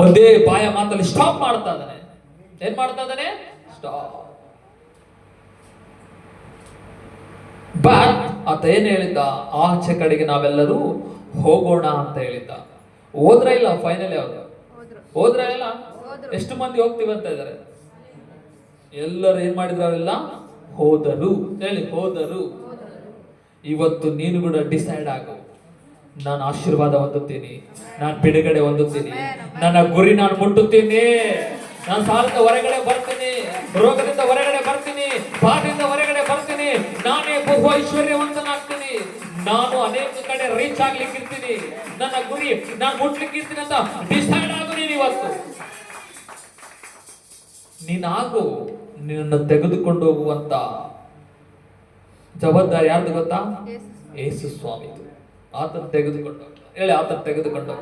ಒಂದೇ ಬಾಯ ಮಾತಲ್ಲಿ ಸ್ಟಾಪ್ ಮಾಡ್ತಾ ಇದ್ದಾನೆ. ಏನ್ ಮಾಡ್ತಾ ಇದ್ದಾನೆ? ಸ್ಟಾಪ್. ಬಟ್ ಆತ ಏನ್ ಹೇಳಿದ್ದ? ಆಚೆ ಕಡೆಗೆ ನಾವೆಲ್ಲರೂ ಹೋಗೋಣ ಅಂತ ಹೇಳಿದ್ದ. ಹೋದ್ರ ಇಲ್ಲ? ಫೈನಲಿ ಅವರು ಹೋದ್ರ ಇಲ್ಲ? ಎಷ್ಟು ಮಂದಿ ಹೋಗ್ತೀವಿ ಅಂತ ಇದ್ದಾರೆ? ಎಲ್ಲರೂ ಏನ್ ಮಾಡಿದ್ರು? ಅವರೆಲ್ಲ ಹೋದರು. ಹೇಳಿ, ಹೋದರು. ಇವತ್ತು ನೀನು ಕೂಡ ಡಿಸೈಡ್ ಆಗು. ನಾನು ಆಶೀರ್ವಾದ ಹೊಂದುತ್ತೀನಿ, ನಾನು ಬಿಡುಗಡೆ ಹೊಂದುತ್ತೀನಿ, ನನ್ನ ಗುರಿ ನಾನು ಮುಟ್ಟುತ್ತೀನಿ, ನಾನು ಸಾಲದ ಹೊರಗಡೆ ಬರ್ತೀನಿ, ರೋಗದಿಂದ ಹೊರಗಡೆ ಬರ್ತೀನಿ, ಪಾಠದಿಂದ ಹೊರಗಡೆ ಬರ್ತೀನಿ, ನಾನೇ ಬಹು ಐಶ್ವರ್ಯವಂತನಾಗ್ತೀನಿ, ನಾನು ಅನೇಕ ಕಡೆ ರೀಚ್ ಆಗ್ಲಿಕ್ಕೆ ಇರ್ತೀನಿ, ನನ್ನ ಗುರಿ ನಾನು ಮುಟ್ಲಿಕ್ಕೆ ಇರ್ತೀನಿ ಅಂತ ಡಿಸೈಡ್ ಆಗು. ನೀನು ಇವತ್ತು ನೀನಾಗು. ನಿನ್ನನ್ನು ತೆಗೆದುಕೊಂಡು ಹೋಗುವಂತ ಜವಾಬ್ದಾರಿ ಯಾರ್ದು ಗೊತ್ತಾ? ಯೇಸು ಸ್ವಾಮಿ. ಆತನ ತೆಗೆದುಕೊಂಡು ಹೇಳಿ, ಆತನ ತೆಗೆದುಕೊಂಡು